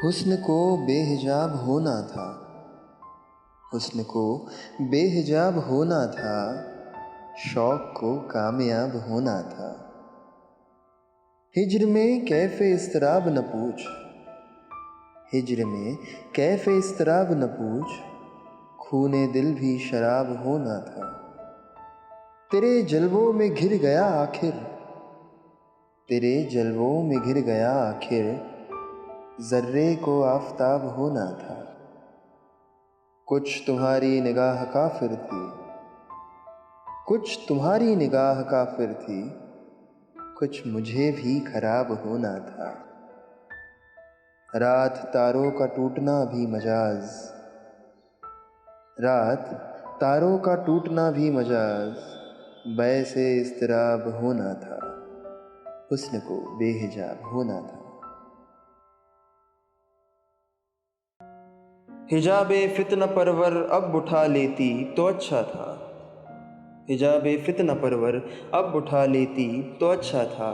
हुस्न को बेहिजाब होना था, हुस्न को बेहिजाब होना था, शौक को कामयाब होना था। हिज्र में कैफ़े इस्तराब न पूछ, हिज्र में कैफ़े इस्तराब न पूछ, खूने दिल भी शराब होना था। तेरे जलवों में घिर गया आखिर, तेरे जलवों में घिर गया आखिर, ज़र्रे को आफ़ताब होना था। कुछ तुम्हारी निगाह काफ़िर थी, कुछ तुम्हारी निगाह काफ़िर थी, कुछ मुझे भी खराब होना था। रात तारों का टूटना भी मजाज, रात तारों का टूटना भी मजाज, बैसे इस्तराब होना था, हुस्न को बेहिजाब होना था। हिजाबे फितना परवर अब उठा लेती तो अच्छा था, हिजाबे फितना परवर अब उठा लेती तो अच्छा था,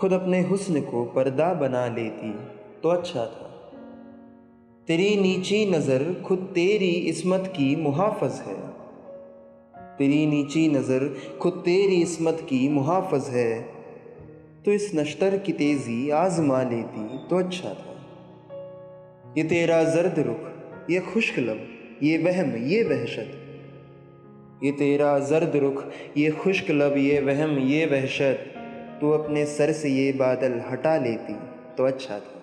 खुद अपने हुस्न को पर्दा बना लेती तो अच्छा था। तेरी नीची नज़र खुद तेरी इस्मत की मुहाफ़िज़ है, तेरी नीची नज़र खुद तेरी इस्मत की मुहाफ़िज़ है, तो इस नश्तर की तेज़ी आज़मा लेती तो अच्छा था। ये तेरा जर्द रुख, ये खुश्क लब, ये वहम, ये वहशत, ये तेरा जर्द रुख, ये खुश्क लब, ये वहम, ये वहशत, तू अपने सर से ये बादल हटा लेती तो अच्छा था।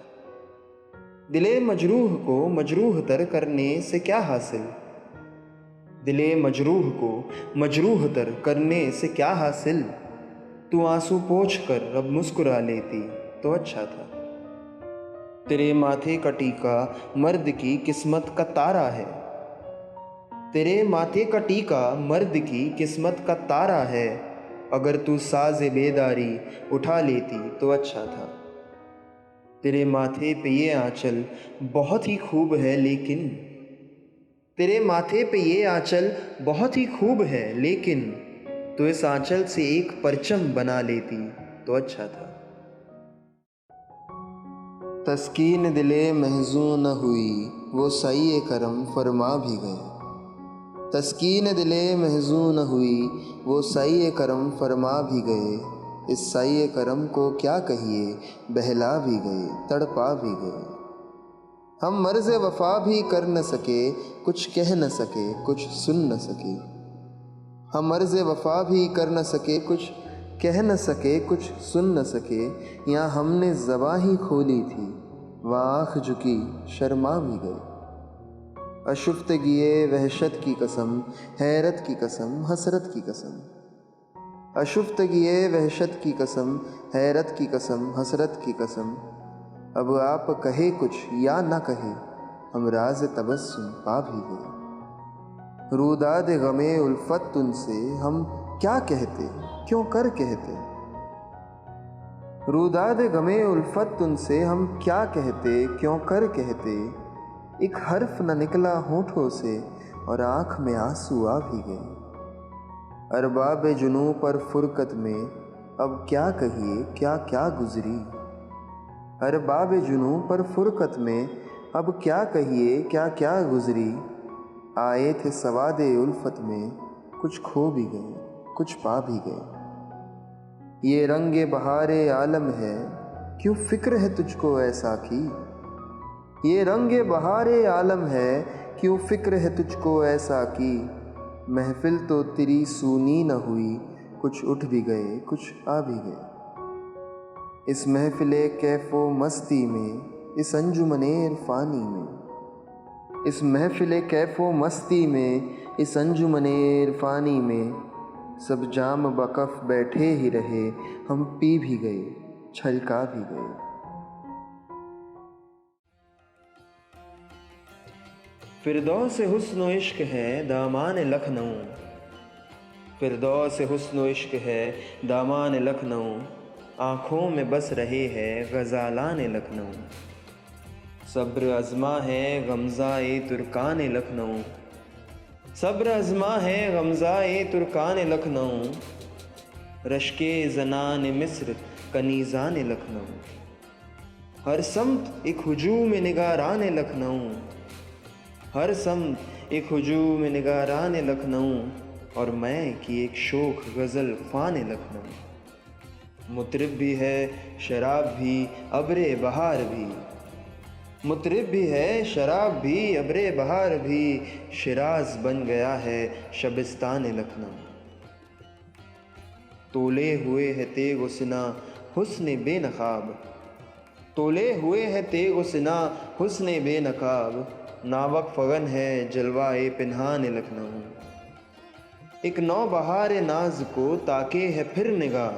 दिले मजरूह को मजरूह तर करने से क्या हासिल, दिले मजरूह को मजरूह तर करने से क्या हासिल, तू आंसू पोंछ कर अब मुस्कुरा लेती तो अच्छा था। तेरे माथे का टीका मर्द की किस्मत का तारा है, तेरे माथे का टीका मर्द की किस्मत का तारा है, अगर तू साज़े बेदारी उठा लेती तो अच्छा था। तेरे माथे पे ये आंचल बहुत ही खूब है लेकिन, तेरे माथे पे ये आंचल बहुत ही खूब है लेकिन, तो इस आंचल से एक परचम बना लेती तो अच्छा था। तस्कीन दिले महजून न हुई, वो सई करम फरमा भी गए, तस्कीन दिले महजून न हुई, वो सई करम फरमा भी गए, इस सई करम को क्या कहिए, बहला भी गए, तड़पा भी गए। हम मर्ज़ वफ़ा भी कर न सके, कुछ कह न सके, कुछ सुन न सके, हम मर्ज़ वफ़ा भी कर न सके, कुछ कह न सके, कुछ सुन न सके, या हमने ज़बां ही खोली थी, वह आँख झुकी शर्मा भी गए। अशुफ्तगिए वहशत की कसम, हैरत की कसम, हसरत की कसम, अशुफ्तगिए वहशत की कसम, हैरत की कसम, हसरत की कसम, अब आप कहे कुछ या न कहे, हम राज तबस्सुम पा भी गए। रूदाद गमे उल्फत तुमसे हम क्या कहते, क्यों कर कहते, रूदाद गमे उल्फत तुमसे हम क्या कहते, क्यों कर कहते, एक हर्फ न निकला होठों से और आँख में आंसू आ भी गए। अरबाब जुनू पर फुरकत में अब क्या कहिए, क्या क्या गुजरी, अरबाब जुनू पर फुरकत में अब क्या कहिए, क्या क्या गुजरी, आए थे सवादे उल्फत में, कुछ खो भी गए, कुछ पा भी गए। ये रंगे बहारे आलम है, क्यों फिक्र है तुझको ऐसा की, ये रंगे बहारे आलम है, क्यों फिक्र है तुझको ऐसा की, महफिल तो तेरी सूनी न हुई, कुछ उठ भी गए, कुछ आ भी गए। इस महफिले कैफ़ो मस्ती में, इस अंजुमने इरफानी में, इस महफिले कैफ़ो मस्ती में, इस अंजुमने इरफानी में, सब जाम बकफ बैठे ही रहे, हम पी भी गए, छलका भी गए। फिरदौस हुस्न इश्क है दामान लखनऊ, फिरदौस हुस्न इश्क है दामान लखनऊ, आँखों में बस रहे हैं गज़ालान लखनऊ, सब्र अज़मा है गमज़ा-ए तुर्कान लखनऊ, सब्र अज़मा है गमज़ा-ए तुर्कान लखनऊ, रश्के ज़नान मिस्र कनीज़ान लखनऊ। हर समत एक हुजूम निगारान लखनऊ, हर समत एक हुजूम निगारान लखनऊ, और मैं कि एक शोख गज़ल फ़ान लखनऊ। मुतरिब भी है शराब भी अब्रे बहार भी, मुतरिब भी है शराब भी अब्रे बहार भी, शिराज बन गया है शबिस्तान लखनऊ। तोले हुए है तेग सिना हुस्न बेनकाब, तोले हुए है तेग सिना हुस्न बेनकाब, नावक फगन है जलवाए पिन्हान लखनऊ। एक नौ बहार नाज को ताके है फिर निगाह,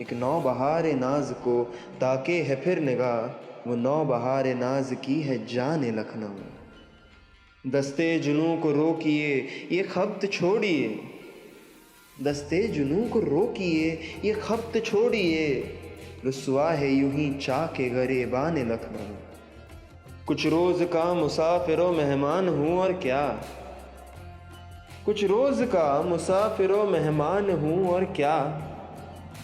एक नौ बहार नाज को ताके है फिर निगाह, वो नौ बहार नाज की है जान लखनऊ। दस्ते जुनू को रोकिए ये खब्त छोड़िए, दस्ते जुनू को रोकिए ये खब्त छोड़िए, रुस्वा है यूं ही चाके गरेबान लखनऊ। कुछ रोज़ का मुसाफिरो मेहमान हूँ और क्या, कुछ रोज़ का मुसाफिरो मेहमान हूँ और क्या,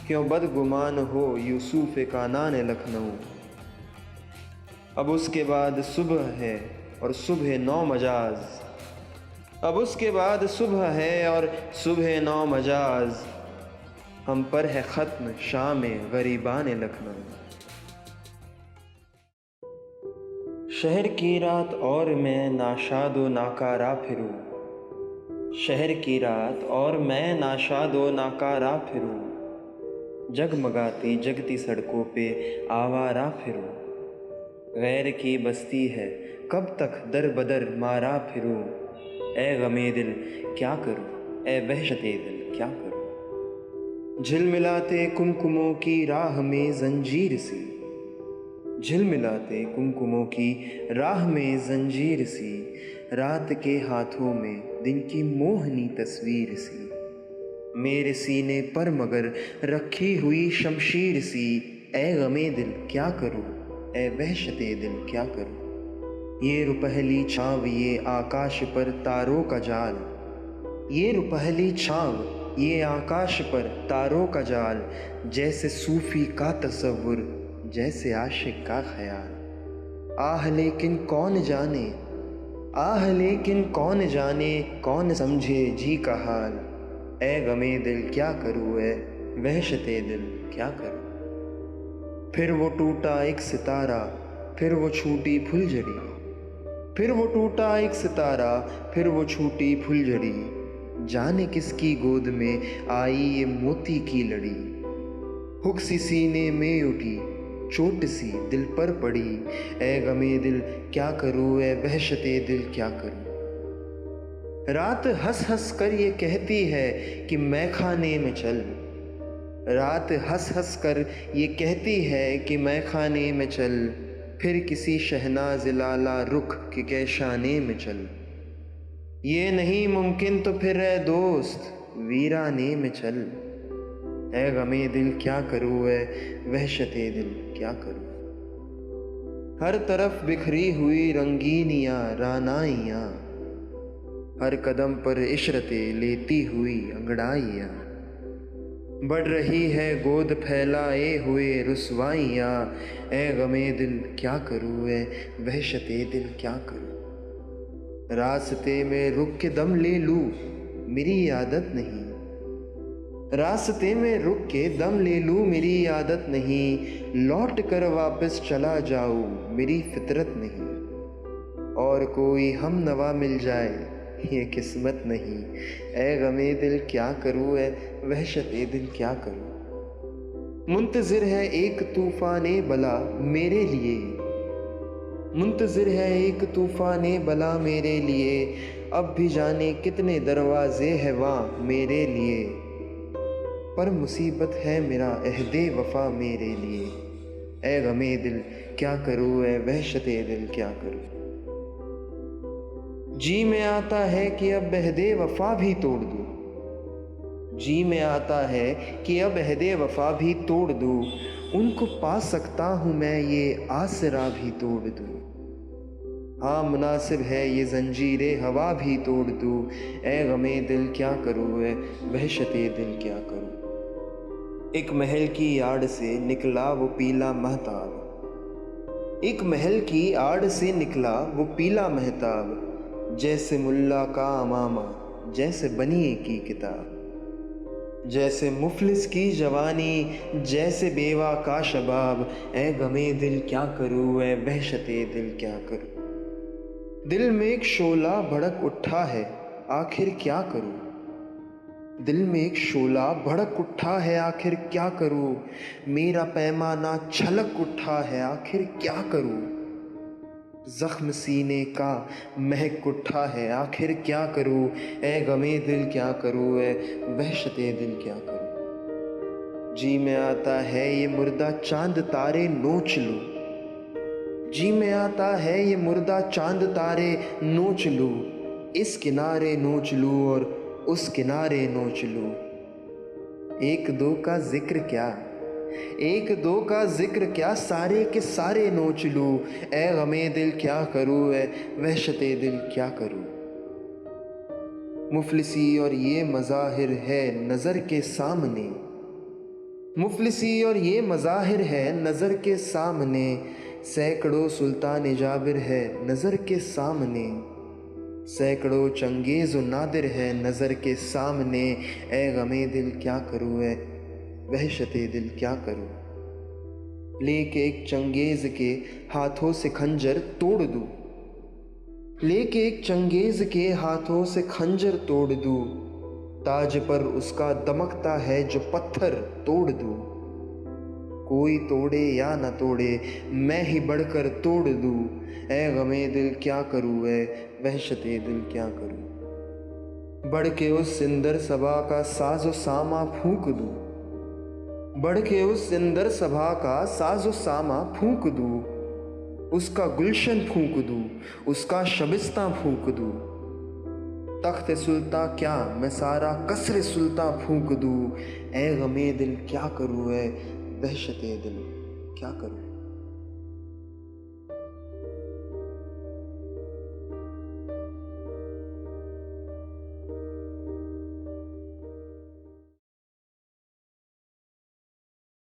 क्यों बदगुमान हो यूसुफ़ कानान लखनऊ। अब उसके बाद सुबह है और सुबह नौ मजाज, अब उसके बाद सुबह है और सुबह नौ मजाज, हम पर है ख़त्म शाम गरीबान लखनऊ। शहर की रात और मैं नाशादो नाकारा फिरूं, शहर की रात और मैं नाशादो नाकारा फिरूं, जगमगाती जगती सड़कों पे आवारा फिरूं। गैर की बस्ती है कब तक दर बदर मारा फिरूं, ए गमे दिल क्या करूं, ए वहशते दिल क्या करूं। झिलमिलाते कुमकुमों की राह में जंजीर सी, झिलमिलाते कुमकुमों की राह में जंजीर सी, रात के हाथों में दिन की मोहनी तस्वीर सी, मेरे सीने पर मगर रखी हुई शमशीर सी, ए गमे दिल क्या करूं, ए वहशते दिल क्या करूं। ये रुपहली छाँव ये आकाश पर तारों का जाल, ये रुपहली छाँव ये आकाश पर तारों का जाल, जैसे सूफी का तसव्वुर जैसे आशिक का ख्याल। आह लेकिन कौन जाने, आह लेकिन कौन जाने, कौन समझे जी का हाल, ए गमे दिल क्या करूँ, ए वहशते दिल क्या करूँ। फिर वो टूटा एक सितारा फिर वो छूटी फुलझड़ी, फिर वो टूटा एक सितारा फिर वो छूटी फुलझड़ी, जाने किसकी गोद में आई ये मोती की लड़ी। हुक सी सीने में उठी चोट सी दिल पर पड़ी, ए गमे दिल क्या करूँ, ए वहशते दिल क्या करूँ। रात हंस हंस कर ये कहती है कि मैं खाने में चल, रात हंस हंस कर ये कहती है कि मैं खाने में चल, फिर किसी शहनाज लाला रुख के कैशाने में चल। ये नहीं मुमकिन तो फिर ए दोस्त वीराने में चल, ए गमे दिल क्या करूँ, ए वहशते दिल क्या करूँ। हर तरफ बिखरी हुई रंगीनियाँ रानाइयाँ, हर कदम पर इशरतें लेती हुई अंगड़ाइयाँ, बढ़ रही है गोद फैलाए हुए रुसवाइयाँ, ए गमे दिल क्या करूँ, ए वहशते दिल क्या करूँ। रास्ते में रुक के दम ले लूँ मेरी आदत नहीं, रास्ते में रुक के दम ले लूँ मेरी आदत नहीं, लौट कर वापस चला जाऊँ मेरी फितरत नहीं, और कोई हम नवा मिल जाए ये किस्मत नहीं, ए गमे दिल क्या करूँ, ए वहशते दिल क्या करूँ। मुंतज़िर है एक तूफ़ाने बला मेरे लिए, मुंतज़िर है एक तूफ़ाने बला मेरे लिए, अब भी जाने कितने दरवाजे हैं वहाँ मेरे लिए, पर मुसीबत है मेरा अहदे वफ़ा मेरे लिए, ए गमे दिल क्या करूँ, ए वहशते दिल क्या करूँ। जी में आता है कि अब अहदे वफ़ा भी तोड़ दूँ, जी में आता है कि अब अहदे वफ़ा भी तोड़ दूँ, उनको पा सकता हूँ मैं ये आसरा भी तोड़ दूँ। हाँ मुनासिब है ये ज़ंजीरे हवा भी तोड़ दूँ, ए गमे दिल क्या करूँ, ए वहशते दिल क्या करूँ। एक महल की यार्ड से निकला वो पीला महताब, एक महल की आड़ से निकला वो पीला महताब, जैसे मुल्ला का अमामा, जैसे बनिए की किताब। जैसे मुफलिस की जवानी, जैसे बेवा का शबाब, ए गमे दिल क्या करूँ, ए वहशते दिल क्या करूँ। दिल में एक शोला भड़क उठा है, आखिर क्या करूँ। दिल में एक शोला भड़क उठा है, आखिर क्या करूँ। मेरा पैमाना छलक उठा है, आखिर क्या करूँ। जख्म सीने का महक उठा है, आखिर क्या करूँ। ए गमे दिल क्या करूँ, ए वहशते दिल क्या करूँ। जी में आता है ये मुर्दा चांद तारे नोच लूँ। जी में आता है ये मुर्दा चांद तारे नोच लूँ। इस किनारे नोच लूँ और उस किनारे नोच लूँ। एक दो का जिक्र क्या, एक दो का जिक्र क्या, सारे के सारे नोच लूँ। ए गमे दिल क्या करूँ, ए वहशते दिल क्या करूँ। मुफलिसी और ये मज़ाहिर है नज़र के सामने, मुफलिसी और ये मज़ाहिर है नज़र के सामने। सैकड़ों सुल्तान जाबिर है नज़र के सामने, सैकड़ों चंगेज़ व नादिर है नज़र के सामने। ए गमे दिल क्या करूँ, ए वहशते दिल क्या करूँ। लेके एक चंगेज़ के हाथों से खंजर तोड़ दूँ, लेके एक चंगेज़ के हाथों से खंजर तोड़ दूँ। ताज पर उसका दमकता है जो पत्थर तोड़ दूँ। कोई तोड़े या न तोड़े मैं ही बढ़कर तोड़ दूँ। ए गमे दिल क्या करूँ, ए वहशते दिल क्या करूँ। बढ़ के उस सिंदर सबा का साजो सामा फूंक दूँ, बढ़ के उस सिंदर सभा का साजो सामा फूंक दूँ। उसका गुलशन फूंक दूँ, उसका शबिस्तां फूंक दूँ। तख्त सुल्तां क्या मैं सारा कसरे सुल्तां फूंक दूँ। ए गमे दिल क्या करूँ, ए वहशते दिल क्या करूँ।